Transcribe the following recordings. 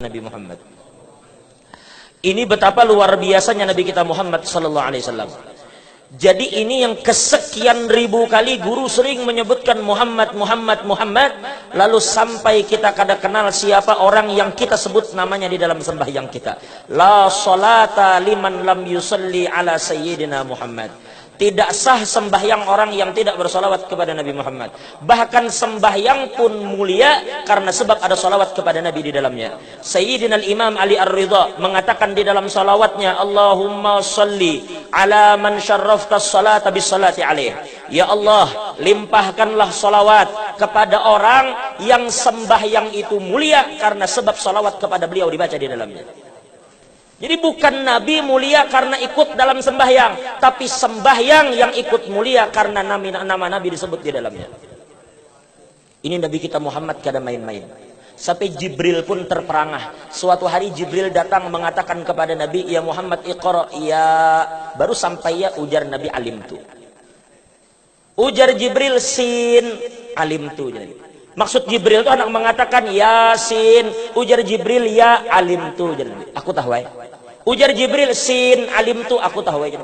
Nabi Muhammad. Ini betapa luar biasanya Nabi kita Muhammad sallallahu alaihi wasallam. Jadi ini yang kesekian ribu kali guru sering menyebutkan Muhammad, Muhammad, Muhammad, lalu sampai kita kada kenal siapa orang yang kita sebut namanya di dalam sembahyang kita. La salata liman lam yusalli ala sayyidina Muhammad. Tidak sah sembahyang orang yang tidak bersolawat kepada Nabi Muhammad. Bahkan sembahyang pun mulia karena sebab ada solawat kepada Nabi di dalamnya. Sayyidina Imam Ali Ar-Ridha mengatakan di dalam solawatnya, Allahumma salli ala man syarrafta salata bis salati alaih. Ya Allah, limpahkanlah solawat kepada orang yang sembahyang itu mulia karena sebab solawat kepada beliau dibaca di dalamnya. Jadi bukan Nabi mulia karena ikut dalam sembahyang, tapi sembahyang yang ikut mulia karena nama Nabi disebut di dalamnya. Ini Nabi kita Muhammad kada main-main. Sampai Jibril pun terperangah. Suatu hari Jibril datang mengatakan kepada Nabi, ya Muhammad iqra, ya, baru sampai ya ujar Nabi alimtu. Ujar Jibril sin alimtu. Maksud Jibril itu anak mengatakan Yasin, ujar Jibril ya alimtu. Aku tahu ya. Ujar Jibril sin alimtu, aku tahu ya.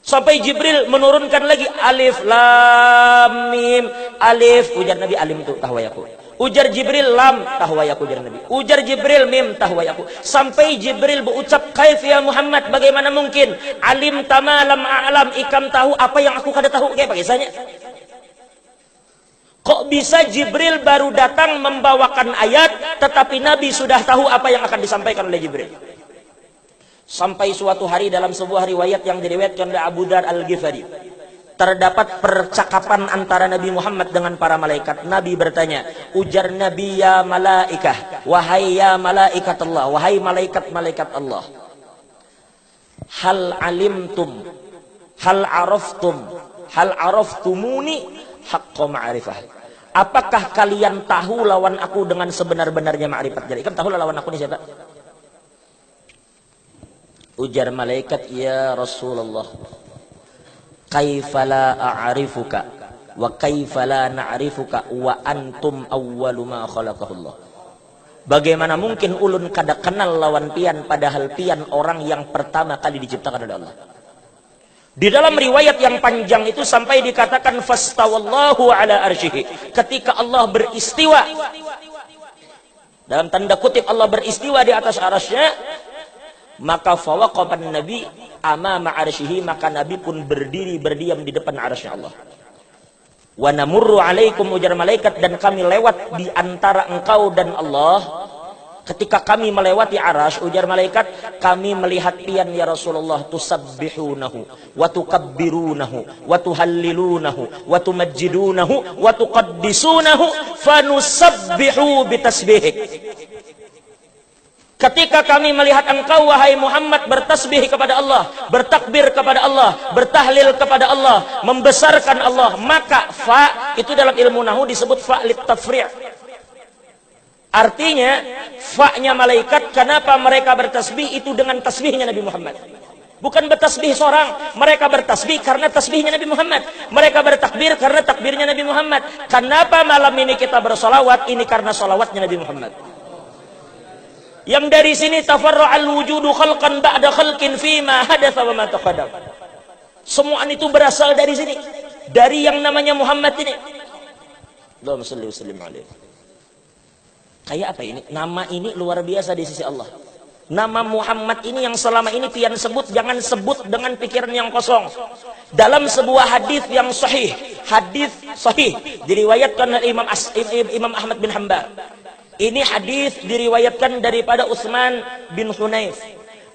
Sampai Jibril menurunkan lagi alif lam mim alif, ujar Nabi alimtu, tahu ya aku. Ujar Jibril lam, tahu ya aku, ujar Nabi. Ujar Jibril mim, tahu ya aku. Sampai Jibril berucap kaif ya Muhammad, bagaimana mungkin alim tama lam a'lam, ikam tahu apa yang aku kada tahu, kayak bagaimana? Kok bisa Jibril baru datang membawakan ayat, tetapi Nabi sudah tahu apa yang akan disampaikan oleh Jibril? Sampai suatu hari dalam sebuah riwayat yang diriwayatkan oleh Abu Dzar Al-Ghifari, terdapat percakapan antara Nabi Muhammad dengan para malaikat. Nabi bertanya, ujar Nabi ya malaikah, wahai ya malaikat Allah, wahai malaikat-malaikat Allah. Hal alimtum, hal araftum, hal araftumuni haqqa ma'rifah. Apakah kalian tahu lawan aku dengan sebenar-benarnya ma'rifat? Jadi kan tahu lawan aku ini siapa? Ujar malaikat, ya Rasulullah, kaifa la a'rifuka wa kaifa la na'rifuka wa antum awwalu ma khalaqahullah. Bagaimana mungkin ulun kada kenal lawan pian padahal pian orang yang pertama kali diciptakan oleh Allah. Di dalam riwayat yang panjang itu sampai dikatakan fastawallahu ala arsyihi, ketika Allah beristiwa, dalam tanda kutip Allah beristiwa di atas arasy-Nya, maka fawaqaban nabi amama arsyihi, maka Nabi pun berdiri berdiam di depan arasy Allah. Wa namurru alaikum, ujar malaikat, dan kami lewat di antara engkau dan Allah. Ketika kami melewati arasy, ujar malaikat, kami melihat pian ya Rasulullah, tusabbihunahu wa tukabbirunahu wa tuhallilunahu wa tumajjidunahu wa tuqaddisunahu fanusabbihu bitasbihik. Ketika kami melihat engkau wahai Muhammad bertasbih kepada Allah, bertakbir kepada Allah, bertahlil kepada Allah, membesarkan Allah, maka fa itu dalam ilmu nahwu disebut fa lit tafri'. Artinya fa-nya malaikat, kenapa mereka bertasbih itu dengan tasbihnya Nabi Muhammad. Bukan bertasbih seorang, mereka bertasbih karena tasbihnya Nabi Muhammad. Mereka bertakbir karena takbirnya Nabi Muhammad. Kenapa malam ini kita bersolawat? Ini karena solawatnya Nabi Muhammad. Yang dari sini tafarra'al wujudu khalqan ba'da khalqin fima hadatsa wa ma taqaddam. Semua itu berasal dari sini, dari yang namanya Muhammad ini. Allahumma shalli wa sallim alaihi. Kayak apa ini? Nama ini luar biasa di sisi Allah. Nama Muhammad ini yang selama ini pian sebut, jangan sebut dengan pikiran yang kosong. Dalam sebuah hadis yang sahih, hadis sahih diriwayatkan oleh Imam Ahmad bin Hanbal. Ini hadis diriwayatkan daripada Utsman bin Hunayf.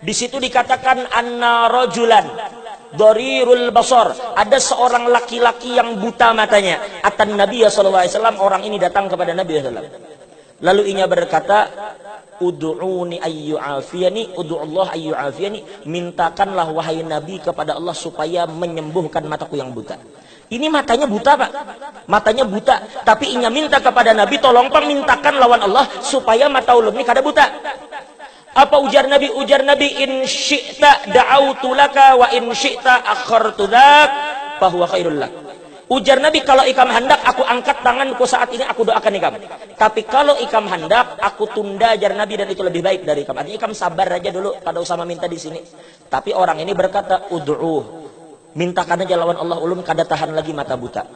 Di situ dikatakan anna rajulan dharirul basar, ada seorang laki-laki yang buta matanya. Atan Nabi sallallahu alaihi wasallam, orang ini datang kepada Nabi sallallahu alaihi wasallam. Lalu ia berkata, ud'uni ayyu'afiyani, ud'ullah ayyu'afiyani, mintakanlah wahai Nabi kepada Allah supaya menyembuhkan mataku yang buta. Ini matanya buta, Pak. Matanya buta, tapi ia minta kepada Nabi, tolong Pak mintakan lawan Allah supaya mata ulun ini kada buta. Apa ujar Nabi? Ujar Nabi, in syi'ta da'autu laka wa in syi'ta akhartu lak fa huwa khairul lak. Ujar Nabi, kalau ikam hendak, aku angkat tanganku saat ini, aku doakan ikam. Tapi kalau ikam hendak, aku tunda, ajar Nabi, dan itu lebih baik dari ikam. Artinya ikam sabar aja dulu, kada usah meminta di sini. Tapi orang ini berkata, ud'uh, mintakan aja lawan Allah, ulun kada tahan lagi mata buta.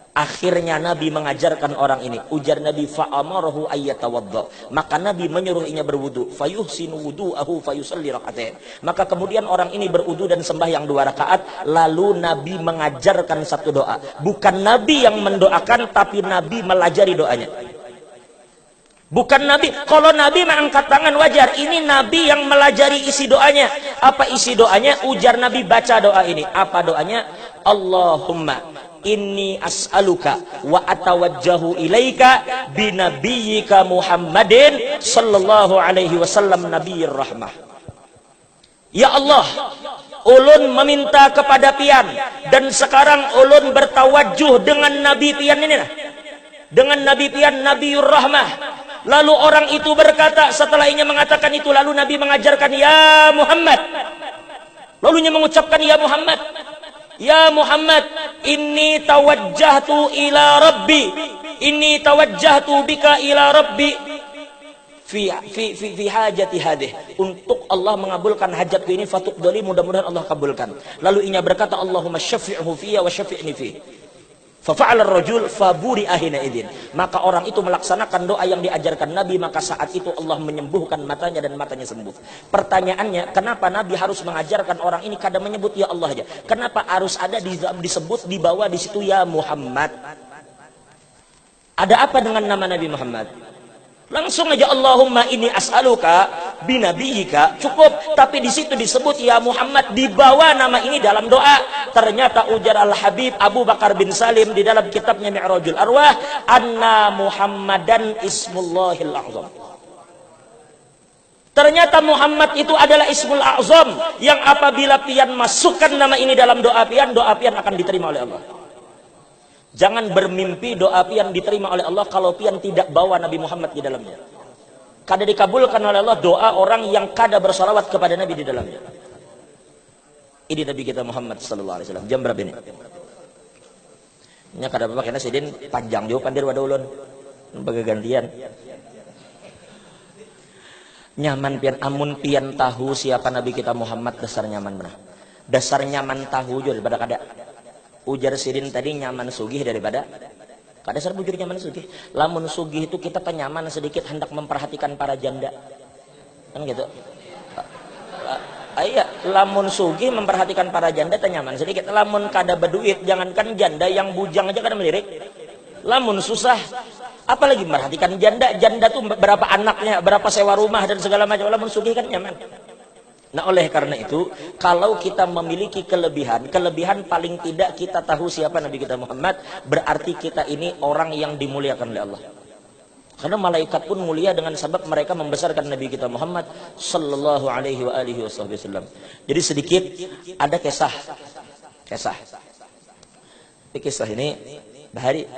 Akhirnya Nabi mengajarkan orang ini. Ujar Nabi, fa'amarahu ayyatawadda. Maka Nabi menyuruhnya berwudu. Fayuhsinu wudu'ahu fayusalli raka'atain. Maka kemudian orang ini berwudu dan sembahyang 2 rakaat. Lalu Nabi mengajarkan satu doa. Bukan Nabi yang mendoakan, tapi Nabi melajari doanya. Bukan Nabi. Kalau Nabi mengangkat tangan wajar. Ini Nabi yang melajari isi doanya. Apa isi doanya? Ujar Nabi, baca doa ini. Apa doanya? Allahumma inni as'aluka wa atawajjahu ilaika binabiyyika Muhammadin sallallahu alaihi wasallam nabiyyir rahmah. Ya Allah, ulun meminta kepada pian, dan sekarang ulun bertawajjuh dengan Nabi pian ini, dengan Nabi pian Nabiyyur Rahmah. Lalu orang itu berkata, setelah ia mengatakan itu, lalu Nabi mengajarkan, ya Muhammad. Lalunya mengucapkan, ya Muhammad, ya Muhammad, inni tawajjahtu ila rabbi, inni tawajjahtu bika ila rabbi fi hajati hadih. Untuk Allah mengabulkan hajatku ini, fatuqbali, mudah-mudahan Allah kabulkan. Lalu inya berkata, Allahumma syafi'hu fiyya wa syafi'ni fi. Fafa'ala ar-rajul faburi ahina idin. Maka orang itu melaksanakan doa yang diajarkan Nabi, maka saat itu Allah menyembuhkan matanya dan matanya sembuh. Pertanyaannya, kenapa Nabi harus mengajarkan orang ini kadang menyebut ya Allah aja? Kenapa harus ada disebut di bawah di situ ya Muhammad? Ada apa dengan nama Nabi Muhammad? Langsung aja Allahumma inni as'aluka binabiyyika, cukup. Tapi di situ disebut ya Muhammad, dibawa nama ini dalam doa. Ternyata ujar Al-Habib Abu Bakar bin Salim di dalam kitabnya Mi'rajul Arwah, anna Muhammadan ismullahil a'zam. Ternyata Muhammad itu adalah ismul a'zam, yang apabila pian masukkan nama ini dalam doa pian akan diterima oleh Allah. Jangan bermimpi doa pian diterima oleh Allah kalau pian tidak bawa Nabi Muhammad di dalamnya. Kada dikabulkan oleh Allah doa orang yang kada bersalawat kepada Nabi di dalamnya. Ini Nabi kita Muhammad sallallahu alaihi wasallam. Jam berapa ini? Nya kada apa kena sidin panjang jauh pandir wada ulun. Baga gantian. Nyaman pian, amun pian tahu siapa Nabi kita Muhammad, dasar nyaman benar. Dasar nyaman tahu jauh daripada kada. Ujar sidin tadi nyaman sugih daripada kada dasar bujur nyaman sugih. Lamun sugih itu kita nyaman sedikit hendak memperhatikan para janda. Kan gitu. Iya, lamun sugih memperhatikan para janda nyaman sedikit. Lamun kada berduit, jangankan janda, yang bujang aja kada melirik. Lamun susah, apalagi memperhatikan janda. Janda tuh berapa anaknya, berapa sewa rumah dan segala macam. Lamun sugih kan nyaman. Nah, oleh karena itu, kalau kita memiliki kelebihan paling tidak kita tahu siapa Nabi kita Muhammad, berarti kita ini orang yang dimuliakan oleh Allah. Karena malaikat pun mulia dengan sebab mereka membesarkan Nabi kita Muhammad sallallahu alaihi wa alihi wasallam. Jadi sedikit ada kisah. Tapi kisah ini bahari.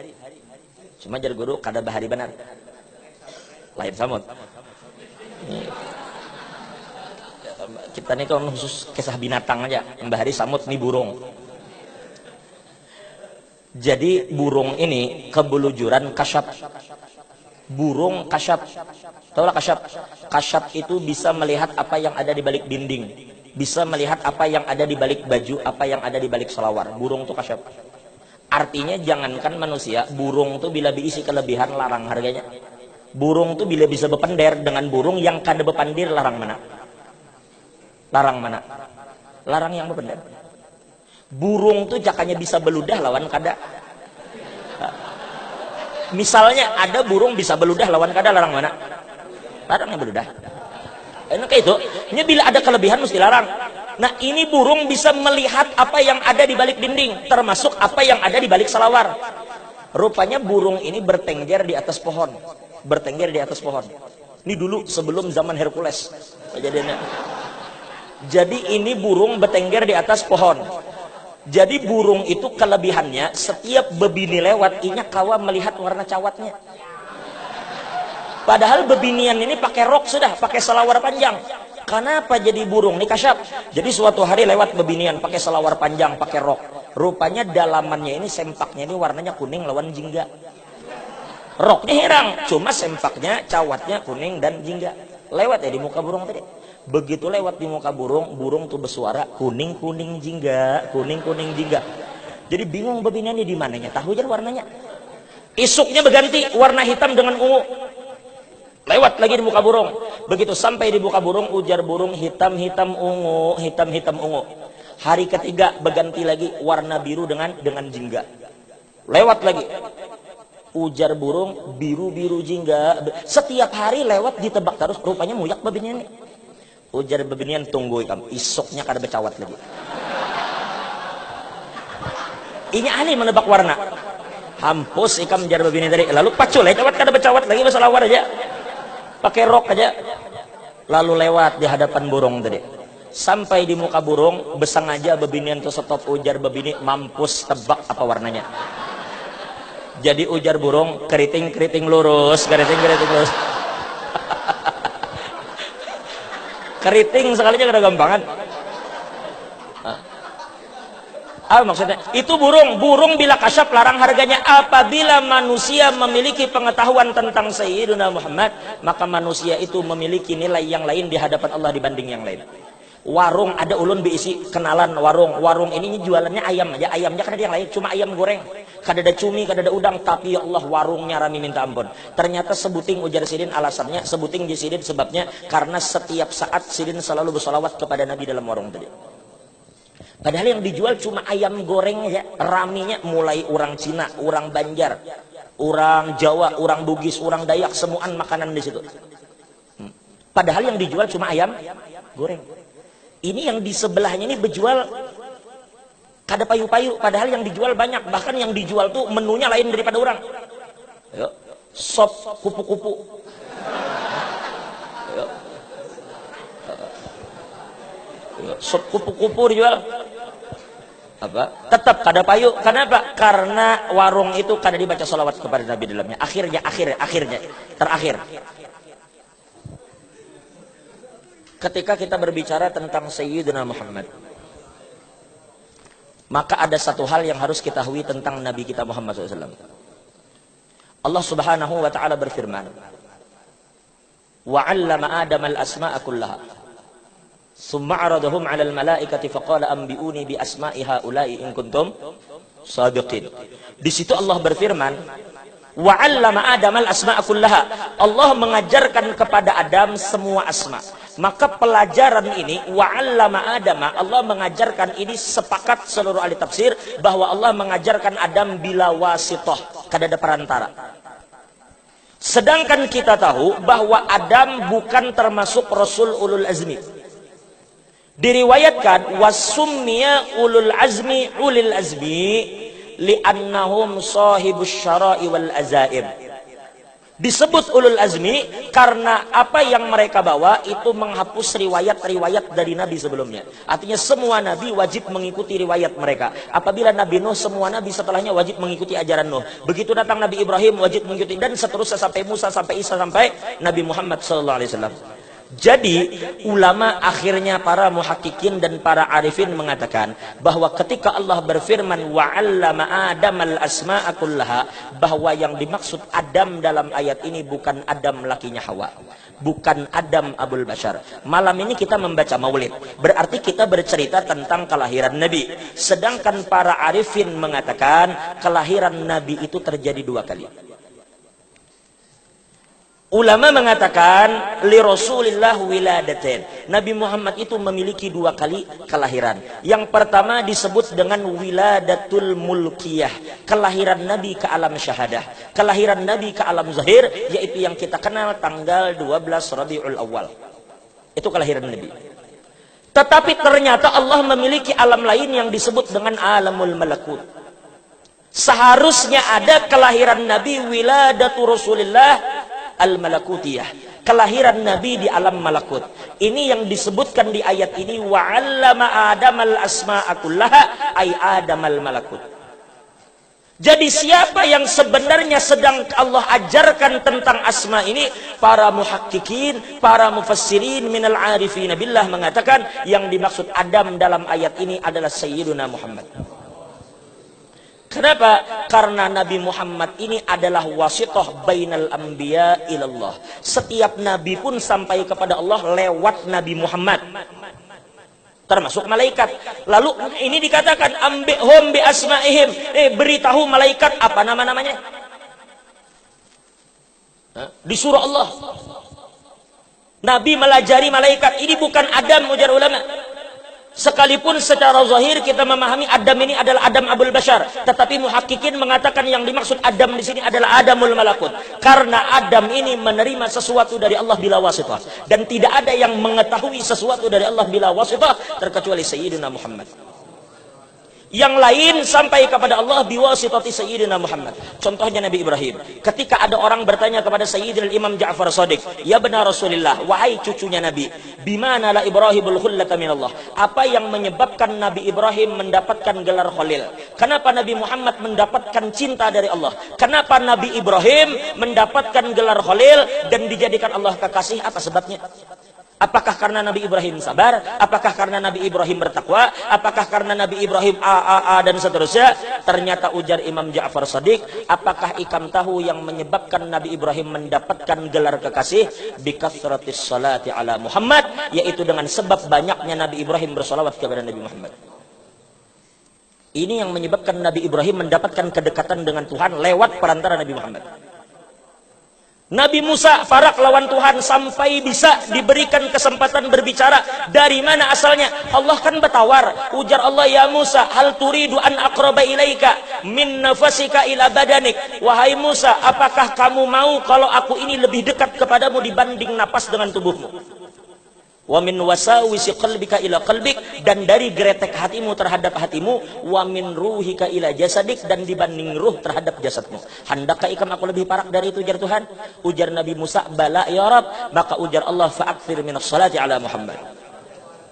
Cuma jar guru kada bahari benar. Lain samut. Kita ini kan khusus kisah binatang aja. Yang bahari samut nih burung. Jadi burung ini kebelujuran kasyaf. Burung kasyaf. Tahulah kasyaf? Kasyaf itu bisa melihat apa yang ada di balik dinding. Bisa melihat apa yang ada di balik baju, apa yang ada di balik selawar. Burung itu kasyaf. Artinya jangankan manusia, burung itu bila diisi kelebihan larang harganya. Burung itu bila bisa berpender dengan burung yang kada berpandir, larang mana? Larang mana? Larang yang berpender. Burung tuh jakanya bisa beludah lawan kada. Misalnya ada burung bisa beludah lawan kada, larang mana? Larang yang beludah. Kayak itu. Ini bila ada kelebihan mesti larang. Nah, ini burung bisa melihat apa yang ada di balik dinding, termasuk apa yang ada di balik selawar. Rupanya burung ini bertengger di atas pohon. Bertengger di atas pohon. Ini dulu sebelum zaman Hercules kejadiannya. Jadi ini burung bertengger di atas pohon. Jadi burung itu kelebihannya setiap bebini lewat, inya kawa melihat warna cawatnya. Padahal bebinian ini pakai rok sudah, pakai selawar panjang. Kenapa jadi burung? Ini kasyaf. Jadi suatu hari lewat bebinian pakai selawar panjang, pakai rok. Rupanya dalamannya ini, sempaknya ini warnanya kuning lawan jingga. Roknya hirang, cuma sempaknya, cawatnya kuning dan jingga. Lewat ya di muka burung tadi. Begitu lewat di muka burung, burung tuh bersuara kuning-kuning jingga, kuning-kuning jingga. Jadi bingung babinnya ini di mananya, tahu aja warnanya. Isuknya berganti warna hitam dengan ungu. Lewat lagi di muka burung. Begitu sampai di muka burung, ujar burung hitam-hitam ungu, hitam-hitam ungu. Hari ketiga berganti lagi warna biru dengan jingga. Lewat lagi. Ujar burung biru-biru jingga. Setiap hari lewat ditebak terus, rupanya muyak babinya ini. Ujar babinian, tunggu ikam, isoknya kada bercawat lagi. Ini ahli menebak warna. Hampus ikam jar babini tadi. Lalu pacul ya, cawat kada bercawat lagi, masalah war aja. Pakai rok aja. Lalu lewat di hadapan burung tadi. Sampai di muka burung, besengaja babinian tuh stop. Ujar babini, mampus tebak apa warnanya. Jadi ujar burung, keriting-keriting lurus, keriting-keriting lurus. Keriting sekalinya kada gampangan. Apa maksudnya? Itu burung bila kasyaf larang harganya. Apabila manusia memiliki pengetahuan tentang Sayyidina Muhammad, maka manusia itu memiliki nilai yang lain di hadapan Allah dibanding yang lain. Warung ada ulun berisi kenalan warung ini jualannya ayam aja, ayamnya kan ada yang lain, cuma ayam goreng, kada ada cumi, kada ada udang, tapi ya Allah warungnya rami minta ampun. Ternyata sebuting ujar Sidin alasannya, sebuting di Sidin sebabnya karena setiap saat Sidin selalu bersolawat kepada Nabi dalam warung tadi. Padahal yang dijual cuma ayam goreng ya, raminya mulai orang Cina, orang Banjar, orang Jawa, orang Bugis, orang Dayak, semuaan makanan di situ. Padahal yang dijual cuma ayam goreng. Ini yang di sebelahnya ini berjual kada payu-payu, padahal yang dijual banyak, bahkan yang dijual tuh menunya lain daripada orang. Ayo, sop kupu-kupu. Sop kupu-kupu dijual. Apa? Tetap kada payu. Kenapa? Karena warung itu kada dibaca salawat kepada Nabi dalamnya. Akhirnya terakhir. Ketika kita berbicara tentang Sayyidina Muhammad, maka ada satu hal yang harus kita ketahui tentang Nabi kita Muhammad SAW. Allah Subhanahu wa Ta'ala berfirman, وَعَلَّمَ آدَمَ الْأَسْمَاءَ كُلَّهَا ثُمَّ عَرَضَهُمْ عَلَى الْمَلَائِكَةِ فَقَالَ أَنْبِئُونِي بِأَسْمَاءِ هَؤُلَاءِ إِن كُنتُمْ صَادِقِينَ. Di situ Allah berfirman, وَعَلَّمَ آدَمَ الْأَسْمَاءَ كُلَّهَا. Allah mengajarkan kepada Adam semua asma. Maka pelajaran ini, wa'allama Adama, Allah mengajarkan ini, sepakat seluruh ahli tafsir bahwa Allah mengajarkan Adam bila wasitoh, kada ada perantara. Sedangkan kita tahu bahwa Adam bukan termasuk Rasul ulul azmi. Diriwayatkan wasummiya ulul azmi li'annahum sahibus syara'i wal azaib. Disebut ulul azmi karena apa yang mereka bawa itu menghapus riwayat-riwayat dari Nabi sebelumnya. Artinya semua Nabi wajib mengikuti riwayat mereka. Apabila Nabi Nuh, semua Nabi setelahnya wajib mengikuti ajaran Nuh. Begitu datang Nabi Ibrahim wajib mengikuti, dan seterusnya sampai Musa, sampai Isa, sampai Nabi Muhammad SAW. Jadi ulama akhirnya para muhakkikin dan para arifin mengatakan bahwa ketika Allah berfirman wa'allama Adamal asma'a kullaha, bahwa yang dimaksud Adam dalam ayat ini bukan Adam lakinya Hawa, bukan Adam Abul Bashar. Malam ini kita membaca Maulid, berarti kita bercerita tentang kelahiran Nabi. Sedangkan para arifin mengatakan kelahiran Nabi itu terjadi dua kali. Ulama mengatakan li Rasulillah wiladatain. Nabi Muhammad itu memiliki dua kali kelahiran. Yang pertama disebut dengan wiladatul mulkiyah, kelahiran Nabi ke alam syahadah, kelahiran Nabi ke alam zahir, yaitu yang kita kenal tanggal 12 Rabiul Awal. Itu kelahiran Nabi. Tetapi ternyata Allah memiliki alam lain yang disebut dengan alamul malakut. Seharusnya ada kelahiran Nabi wiladatu Rasulillah al-malakutiyah, kelahiran Nabi di alam malakut. Ini yang disebutkan di ayat ini wa'allama Adamal asma'a kullaha ay Adamal malakut. Jadi siapa yang sebenarnya sedang Allah ajarkan tentang asma ini? Para muhakkikin, para mufassirin minal arifina billah mengatakan yang dimaksud Adam dalam ayat ini adalah Sayyiduna Muhammad. Kenapa? Karena Nabi Muhammad ini adalah wasithah bainal anbiya ilallah. Setiap nabi pun sampai kepada Allah lewat Nabi Muhammad, termasuk malaikat. Lalu ini dikatakan ambihum bi asma'ihim, beritahu malaikat apa nama-namanya. Di surah Allah Nabi melajari malaikat. Ini bukan Adam, ujar ulama. Sekalipun secara zahir kita memahami Adam ini adalah Adam Abul Bashar, tetapi muhakkikin mengatakan yang dimaksud Adam di sini adalah Adamul Malakut. Karena Adam ini menerima sesuatu dari Allah bila wasithah, dan tidak ada yang mengetahui sesuatu dari Allah bila wasithah terkecuali Sayyidina Muhammad. Yang lain sampai kepada Allah biwasitati Sayyidina Muhammad. Contohnya Nabi Ibrahim. Ketika ada orang bertanya kepada Sayyidina Imam Ja'far Shadiq, "Ya benar Rasulullah, wahai cucunya Nabi, bimana la Ibrahimul khullata minallah?" Apa yang menyebabkan Nabi Ibrahim mendapatkan gelar Khalil? Kenapa Nabi Muhammad mendapatkan cinta dari Allah? Kenapa Nabi Ibrahim mendapatkan gelar Khalil dan dijadikan Allah kekasih? Apa sebabnya? Apakah karena Nabi Ibrahim sabar? Apakah karena Nabi Ibrahim bertakwa? Apakah karena Nabi Ibrahim dan seterusnya? Ternyata ujar Imam Ja'far Shadiq, apakah ikam tahu yang menyebabkan Nabi Ibrahim mendapatkan gelar kekasih? Bikathratis salati ala Muhammad, yaitu dengan sebab banyaknya Nabi Ibrahim bersolawat kepada Nabi Muhammad. Ini yang menyebabkan Nabi Ibrahim mendapatkan kedekatan dengan Tuhan lewat perantara Nabi Muhammad. Nabi Musa farak lawan Tuhan sampai bisa diberikan kesempatan berbicara. Dari mana asalnya? Allah kan bertawar. Ujar Allah, "Ya Musa, hal turidu an aqraba ilaika min nafasika ila badanik?" Wahai Musa, apakah kamu mau kalau aku ini lebih dekat kepadamu dibanding napas dengan tubuhmu? Wa min wasawisi qalbika ila qalbik, dan dari geretek hatimu terhadap hatimu. Wa min ruhika ila jasadik, dan dibanding ruh terhadap jasadmu. Handakkah ikam aku lebih parak dari itu, ujar Tuhan? Ujar Nabi Musa, "Bala ya Rab." Maka ujar Allah, "Fa'akthir minas salati ala Muhammad."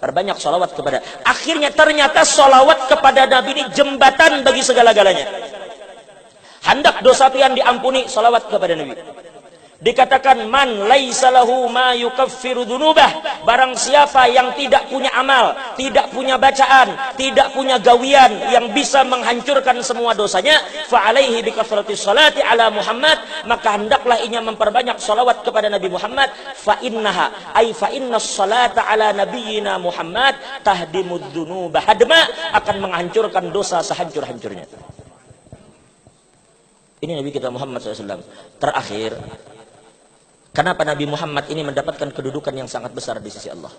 Perbanyak salawat kepada. Akhirnya ternyata salawat kepada Nabi ini jembatan bagi segala-galanya. Hendak dosa pian diampuni, salawat kepada Nabi. Dikatakan, man laisa lahu ma yukaffiru dzunubah, barang siapa yang tidak punya amal, tidak punya bacaan, tidak punya gawian yang bisa menghancurkan semua dosanya, fa alaihi bi kathratis salati ala Muhammad, maka hendaklah ia memperbanyak salawat kepada Nabi Muhammad. Fa innaha ay fa innas salata ala nabiyyina Muhammad tahdimud dzunuba hadma, akan menghancurkan dosa sehancur-hancurnya. Ini Nabi kita Muhammad SAW. Terakhir, kenapa Nabi Muhammad ini mendapatkan kedudukan yang sangat besar di sisi Allah?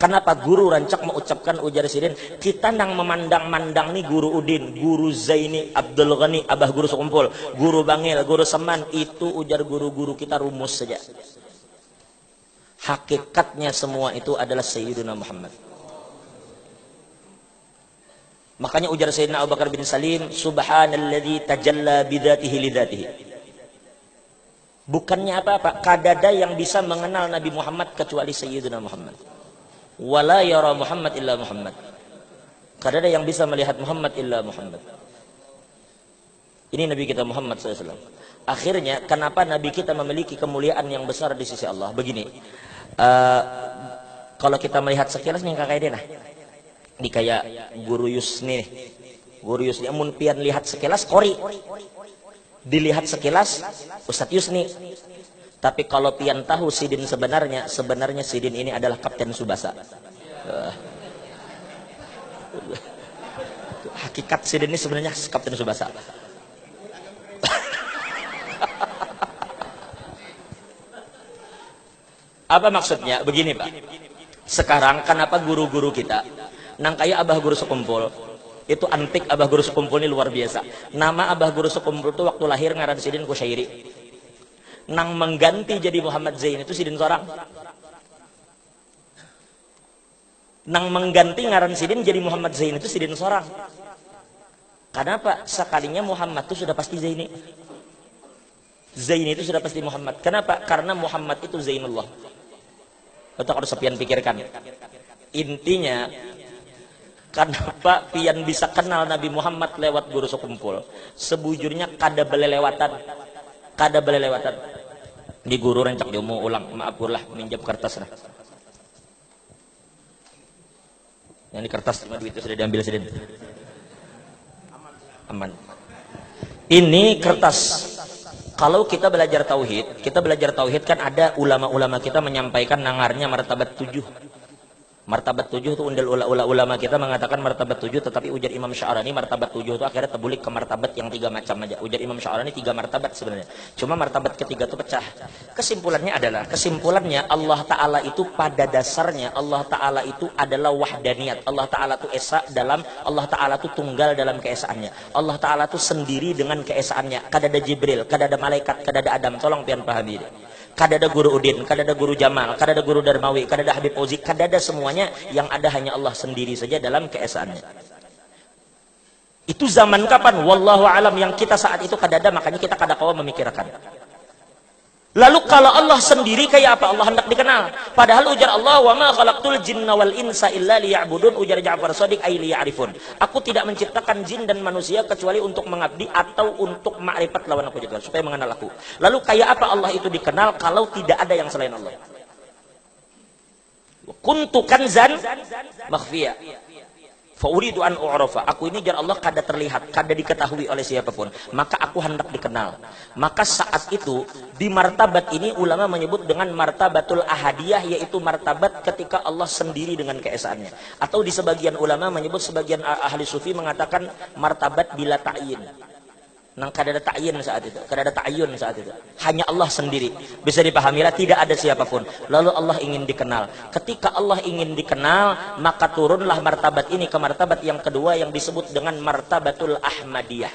Kenapa guru rancak mengucapkan ujar sidin, kita nang memandang-mandang nih guru Udin, guru Zaini, Abdul Ghani, abah guru sekumpul, guru Bangil, guru Seman, itu ujar guru-guru kita rumus saja. Hakikatnya semua itu adalah Sayyidina Muhammad. Makanya ujar Sayyidina Abu Bakar bin Salim, subhanalladzi tajalla bidzatihi lidzatihi. Bukannya apa-apa, kadada yang bisa mengenal Nabi Muhammad kecuali Sayyidina Muhammad. Wala yara Muhammad illa Muhammad. Kadada yang bisa melihat Muhammad illa Muhammad. Ini Nabi kita Muhammad SAW. Akhirnya, kenapa Nabi kita memiliki kemuliaan yang besar di sisi Allah? Begini, kalau kita melihat sekilas nih kakak Dena, ini kayak Guru Yusni. Guru Yusni, amun pian lihat sekilas Kori, dilihat sekilas Ustadz Yusni. Tapi kalau pian tahu Sidin sebenarnya Sidin ini adalah Kapten Subasa. Hakikat Sidin ini sebenarnya Kapten Subasa. Apa maksudnya? Begini Pak, sekarang kenapa guru-guru kita nang kayak abah guru sekumpul itu antik, abah guru sekumpul ini luar biasa. Nama abah guru sekumpul itu waktu lahir ngaran Sidin Kusyairi. Nang mengganti jadi Muhammad Zain itu Sidin seorang. Nang mengganti ngaran Sidin jadi Muhammad Zain itu Sidin seorang. Kenapa? Sekalinya Muhammad itu sudah pasti Zaini. Zaini itu sudah pasti Muhammad. Kenapa? Karena Muhammad itu Zainullah. Itu harus pian pikirkan. Intinya, kenapa pian bisa kenal Nabi Muhammad lewat guru sekumpul? Sebujurnya kada belelewatan. Di guru rencak ilmu ulang, maaf lah minjam kertas lah. Yang di kertas cuma duit itu sudah diambil Sidin. Aman. Ini kertas. Kalau kita belajar tauhid kan ada ulama-ulama kita menyampaikan nangarnya martabat 7. Martabat 7 itu ulama kita mengatakan martabat 7, tetapi ujar Imam Sya'rani martabat 7 itu akhirnya terbulik ke martabat yang 3 macam aja. Ujar Imam Sya'rani 3 martabat sebenarnya. Cuma martabat ketiga itu pecah. Kesimpulannya Allah Ta'ala itu pada dasarnya Allah Ta'ala itu adalah wahdaniyat. Allah Ta'ala itu esa dalam, Allah Ta'ala itu tunggal dalam keesaannya. Allah Ta'ala itu sendiri dengan keesaannya. Kadada Jibril, kadada malaikat, kadada Adam. Tolong pian pahami. Kadada guru Udin, kadada guru Jamal, kadada guru Darmawi, kadada Habib Ozi, kadada semuanya, yang ada hanya Allah sendiri saja dalam keesaannya. Itu zaman kapan? Wallahu alam. Yang kita saat itu kadada, makanya kita kadakawa memikirkan. Lalu kalau Allah sendiri kayak apa? Allah hendak dikenal. Padahal ujar Allah, wa ma khalaqtul jinna wal insa illa liya'budun, ujar Ja'far Shadiq ay liya'rifun. Aku tidak menciptakan jin dan manusia kecuali untuk mengabdi atau untuk ma'rifat lawan aku juga, supaya mengenal aku. Lalu kayak apa Allah itu dikenal kalau tidak ada yang selain Allah? Kuntu kanzan makhfiya fauridu an u'rafa. Aku ini jar Allah kada terlihat, kada diketahui oleh siapapun, maka aku hendak dikenal. Maka saat itu di martabat ini ulama menyebut dengan martabatul ahadiyah, yaitu martabat ketika Allah sendiri dengan keesaannya. Atau di sebagian ulama menyebut, sebagian ahli sufi mengatakan martabat bila ta'yin. Nang kada ada ta'yin saat itu, kada ada ta'yun saat itu. Hanya Allah sendiri. Bisa dipahami lah, tidak ada siapapun. Lalu Allah ingin dikenal. Ketika Allah ingin dikenal, maka turunlah martabat ini ke martabat yang kedua yang disebut dengan martabatul ahmadiyah.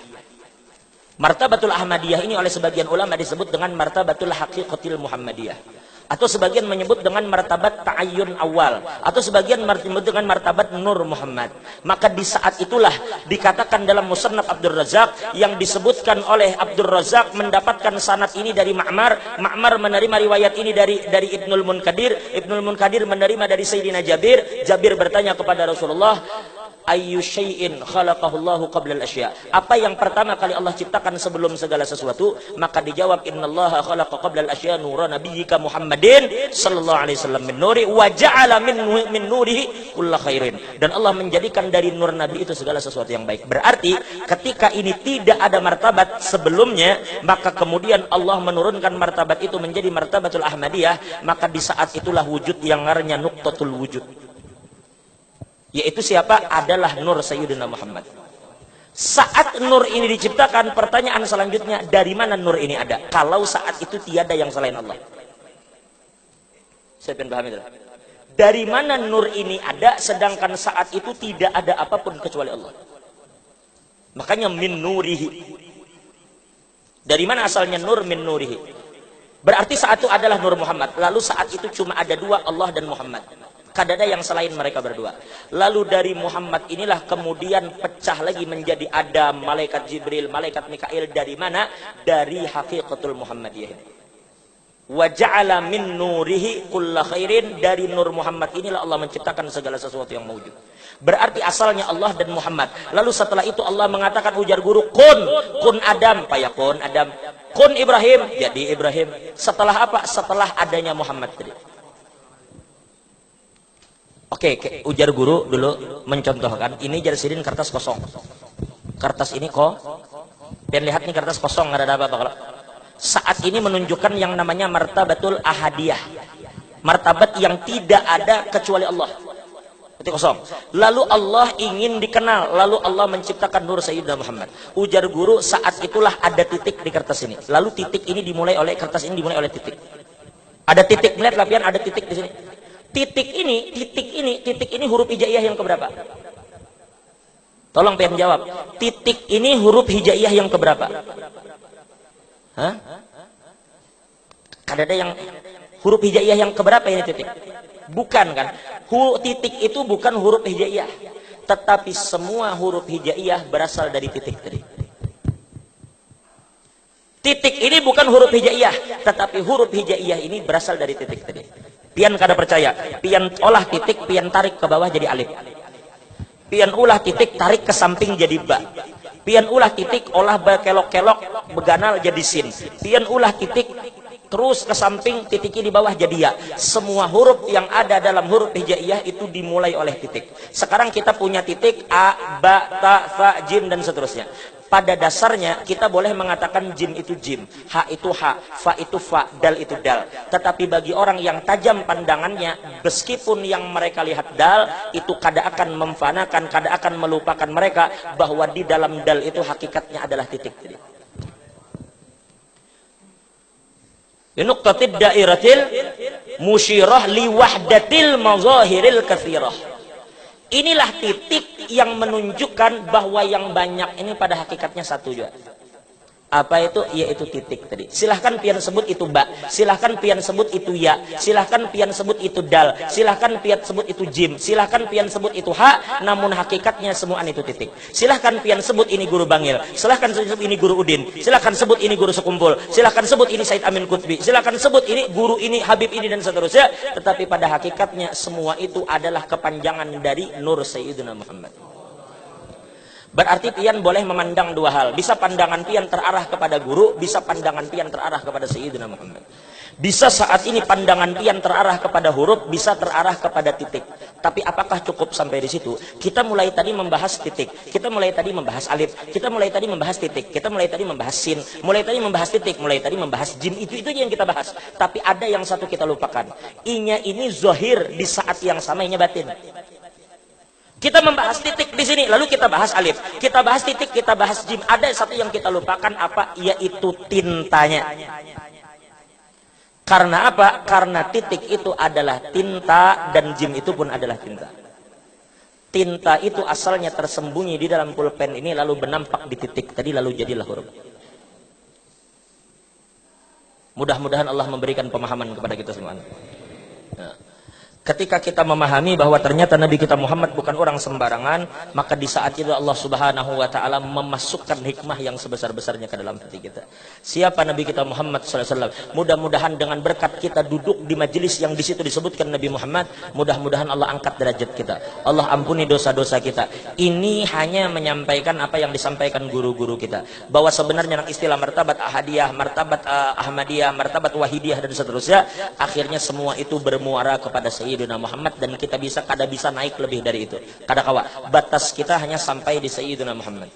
Martabatul ahmadiyah ini oleh sebagian ulama disebut dengan martabatul haqiqatil muhammadiyah. Atau sebagian menyebut dengan martabat ta'ayyun awal, atau sebagian menyebut dengan martabat nur Muhammad. Maka di saat itulah dikatakan dalam Musannaf Abdul Razak, yang disebutkan oleh Abdul Razak mendapatkan sanad ini dari Ma'mar, Ma'mar menerima riwayat ini dari Ibnul Munkadir, Ibnul Munkadir menerima dari Sayyidina Jabir. Jabir bertanya kepada Rasulullah, ayyu syai'in khalaqahullahu qabla al-asya. Apa yang pertama kali Allah ciptakan sebelum segala sesuatu? Maka dijawab, innallaha khalaqa qabla al-asya nura nabiyyika Muhammadin sallallahu alaihi wasallam min nuri wa ja'ala min nurihi kulla khairin. Dan Allah menjadikan dari nur nabi itu segala sesuatu yang baik. Berarti ketika ini tidak ada martabat sebelumnya, maka kemudian Allah menurunkan martabat itu menjadi martabatul ahmadiyah. Maka di saat itulah wujud yang ngarnya nuqtatul wujud, yaitu siapa? Adalah nur Sayyidina Muhammad. Saat nur ini diciptakan, pertanyaan selanjutnya, dari mana nur ini ada? Kalau saat itu tiada yang selain Allah. Saya pengen paham itu. Dari mana nur ini ada, sedangkan saat itu tidak ada apapun kecuali Allah. Makanya min nurihi. Dari mana asalnya nur? Min nurihi. Berarti saat itu adalah nur Muhammad. Lalu saat itu cuma ada dua, Allah dan Muhammad. Kadada yang selain mereka berdua. Lalu dari Muhammad inilah kemudian pecah lagi menjadi Adam, malaikat Jibril, malaikat Mikail. Dari mana? Dari haqiqatul Muhammadiyah. Wa ja'ala min nurihi kulla khairin. Dari nur Muhammad inilah Allah menciptakan segala sesuatu yang mewujud. Berarti asalnya Allah dan Muhammad. Lalu setelah itu Allah mengatakan, ujar guru, kun Adam, fayakun Adam, kun Ibrahim, jadi Ibrahim. Setelah apa? Setelah adanya Muhammad tadi. Oke, ujar guru dulu mencontohkan, ini Jarsidin kertas kosong. Kertas ini kok, pengen lihat nih kertas kosong, nggak ada apa-apa. Kalau saat ini menunjukkan yang namanya martabatul ahadiyah, martabat yang tidak ada kecuali Allah. Itu kosong. Lalu Allah ingin dikenal, lalu Allah menciptakan nur Sayyidina Muhammad. Ujar guru, saat itulah ada titik di kertas ini. Lalu titik ini dimulai oleh kertas ini dimulai oleh titik. Ada titik, melihat lapian, ada titik di sini. Titik ini huruf hijaiyah yang keberapa? Tolong pengen jawab. Titik ini huruf hijaiyah yang keberapa? Hah? Kadada yang huruf hijaiyah yang keberapa ini titik? Bukan kan? Titik itu bukan huruf hijaiyah, tetapi semua huruf hijaiyah berasal dari titik tadi. Titik ini bukan huruf hijaiyah, tetapi huruf hijaiyah ini berasal dari titik tadi. Pian kada percaya, pian olah titik, pian tarik ke bawah jadi alif. Pian ulah titik, tarik ke samping jadi ba. Pian ulah titik, olah berkelok-kelok, beganal jadi sin. Pian ulah titik, terus ke samping, titiknya di bawah jadi ya. Semua huruf yang ada dalam huruf hijaiyah itu dimulai oleh titik. Sekarang kita punya titik a, ba, ta, fa, jim dan seterusnya. pada dasarnya kita boleh mengatakan jim itu jim, ha itu ha, fa itu fa, dal itu dal. Tetapi bagi orang yang tajam pandangannya, meskipun yang mereka lihat dal, itu kada akan memfanakan, kada akan melupakan mereka bahwa di dalam dal itu hakikatnya adalah titik. Binuqtatid dairatil musyirah li wahdatil mazahiril katsirah. Inilah titik yang menunjukkan bahwa yang banyak ini pada hakikatnya satu juga. Apa itu? Yaitu titik tadi. Silahkan pian sebut itu ba, silahkan pian sebut itu ya, silahkan pian sebut itu dal, silahkan pian sebut itu jim, silahkan pian sebut itu ha, namun hakikatnya semua itu titik. Silahkan pian sebut ini guru Bangil, silahkan sebut ini guru Udin, silahkan sebut ini guru Sekumpul, silahkan sebut ini Said Amin Qutbi, silahkan sebut ini guru ini, Habib ini, dan seterusnya. Tetapi pada hakikatnya semua itu adalah kepanjangan dari Nur Sayyidina Muhammad. Berarti pian boleh memandang dua hal. Bisa pandangan pian terarah kepada guru, bisa pandangan pian terarah kepada Sayyidina Muhammad. Bisa saat ini pandangan pian terarah kepada huruf, bisa terarah kepada titik. Tapi apakah cukup sampai di situ? Kita mulai tadi membahas titik, kita mulai tadi membahas alif, kita mulai tadi membahas titik, kita mulai tadi membahas sin, mulai tadi membahas titik, mulai tadi membahas jim. Itu yang kita bahas. Tapi ada yang satu kita lupakan. Inya ini zahir, di saat yang sama inya batin. Kita membahas titik di sini, lalu kita bahas alif, kita bahas titik, kita bahas jim. Ada satu yang kita lupakan, apa? Yaitu tintanya. Karena apa? Karena titik itu adalah tinta dan jim itu pun adalah tinta. Tinta itu asalnya tersembunyi di dalam pulpen ini, lalu bernampak di titik tadi, lalu jadilah huruf. Mudah-mudahan Allah memberikan pemahaman kepada kita semua. Nah, ketika kita memahami bahwa ternyata Nabi kita Muhammad bukan orang sembarangan, maka di saat itu Allah Subhanahu wa taala memasukkan hikmah yang sebesar-besarnya ke dalam hati kita. Siapa Nabi kita Muhammad SAW? Mudah-mudahan dengan berkat kita duduk di majelis yang di situ disebutkan Nabi Muhammad, mudah-mudahan Allah angkat derajat kita. Allah ampuni dosa-dosa kita. Ini hanya menyampaikan apa yang disampaikan guru-guru kita, bahwa sebenarnya istilah martabat ahadiyah, martabat ahmadiyah, martabat wahidiyah dan seterusnya, akhirnya semua itu bermuara kepada Sayyidina Muhammad, dan kita kada bisa naik lebih dari itu. Kada kawa. Batas kita hanya sampai di Sayyidina Muhammad.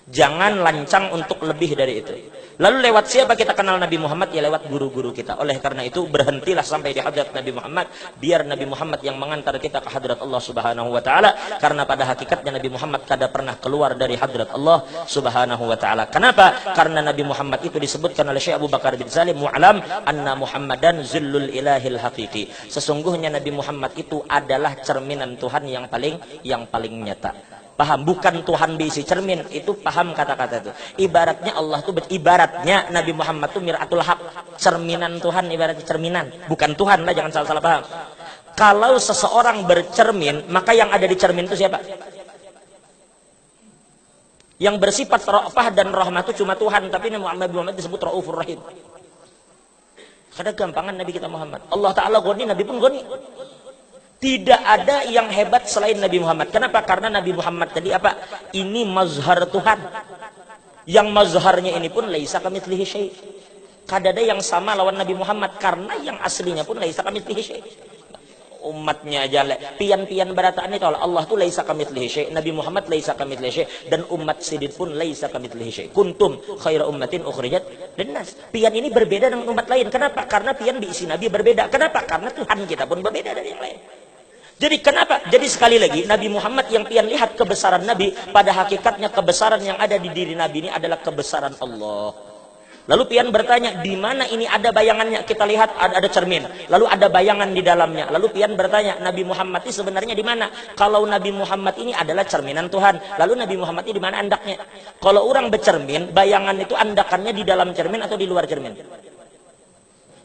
Jangan lancang untuk lebih dari itu. Lalu lewat siapa kita kenal Nabi Muhammad? Ya lewat guru-guru kita. Oleh karena itu berhentilah sampai di hadrat Nabi Muhammad, biar Nabi Muhammad yang mengantar kita ke hadrat Allah Subhanahu wa taala. Karena pada hakikatnya Nabi Muhammad kada pernah keluar dari hadrat Allah Subhanahu wa taala. Kenapa? Karena Nabi Muhammad itu disebutkan oleh Syekh Abu Bakar bin Salim, mu'alam anna Muhammadan zillul ilahil haqiqi. Sesungguhnya Nabi Muhammad itu adalah cerminan Tuhan yang paling nyata. Paham? Bukan Tuhan diisi cermin, itu paham kata-kata itu. Ibaratnya Allah tuh, ibaratnya Nabi Muhammad tuh miratul haq, cerminan Tuhan, ibaratnya cerminan, bukan Tuhan lah, jangan salah-salah paham. Kalau seseorang bercermin, maka yang ada di cermin itu siapa? Yang bersifat ra'fah dan rahmah itu cuma Tuhan, tapi Nabi Muhammad disebut Raufur Rahim. Kada gampangan Nabi kita Muhammad. Allah Ta'ala goni, Nabi pun goni. Tidak ada yang hebat selain Nabi Muhammad. Kenapa? Karena Nabi Muhammad tadi apa? Ini mazhar Tuhan. Yang mazharnya ini pun laisa kamitslihi syai'. Kada ada yang sama lawan Nabi Muhammad, karena yang aslinya pun laisa kamitslihi syai'. Umatnya aja pian-pian berataan itu Allah tuh laisa kamitslihi syai', Nabi Muhammad laisa kamitslihi syai', dan umat sidin pun laisa kamitslihi syai'. Kuntum khaira ummatin ukhrijat linnas. Pian ini berbeda dengan umat lain. Kenapa? Karena pian diisi Nabi berbeda. Kenapa? Karena Tuhan kita pun berbeda dari yang lain. Jadi kenapa? Jadi sekali lagi, Nabi Muhammad yang pian lihat kebesaran Nabi, pada hakikatnya kebesaran yang ada di diri Nabi ini adalah kebesaran Allah. Lalu pian bertanya, di mana ini ada bayangannya? Kita lihat ada cermin, lalu ada bayangan di dalamnya. Lalu pian bertanya, Nabi Muhammad ini sebenarnya di mana? Kalau Nabi Muhammad ini adalah cerminan Tuhan, lalu Nabi Muhammad ini di mana andaknya? Kalau orang bercermin, bayangan itu andakannya di dalam cermin atau di luar cermin?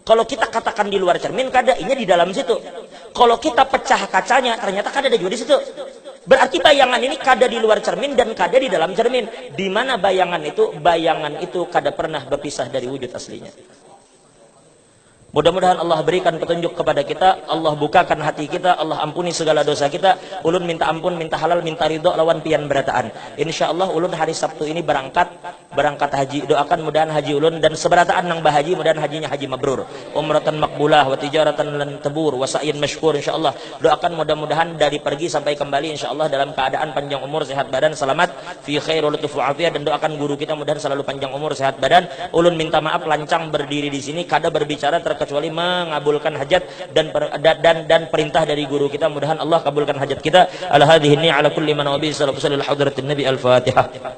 Kalau kita katakan di luar cermin, kadainya di dalam situ. Kalau kita pecah kacanya, ternyata kada ada juga di situ. Berarti bayangan ini kada di luar cermin dan kada di dalam cermin. Di mana bayangan itu? Bayangan itu kada pernah berpisah dari wujud aslinya. Mudah-mudahan Allah berikan petunjuk kepada kita, Allah bukakan hati kita, Allah ampuni segala dosa kita. Ulun minta ampun, minta halal, minta ridho lawan pian berataan. Insyaallah ulun hari Sabtu ini berangkat haji. Doakan mudahan haji ulun dan seberataan nang bahaji, mudahan hajinya haji mabrur. Umratan makbulah wa tijaratan lan tabur wa sa'yin masykur insyaallah. Doakan mudah-mudahan dari pergi sampai kembali insyaallah dalam keadaan panjang umur, sehat badan, selamat, fi khairul lutuf wa afiyah, dan doakan guru kita mudahan selalu panjang umur, sehat badan. Ulun minta maaf lancang berdiri di sini kada berbicara kecuali mengabulkan hajat dan perintah dari guru kita. Mudahan Allah kabulkan hajat kita. Ala hadhihi ala kulli man wabi sallallahu alaihi wasallam. Al-Fatihah.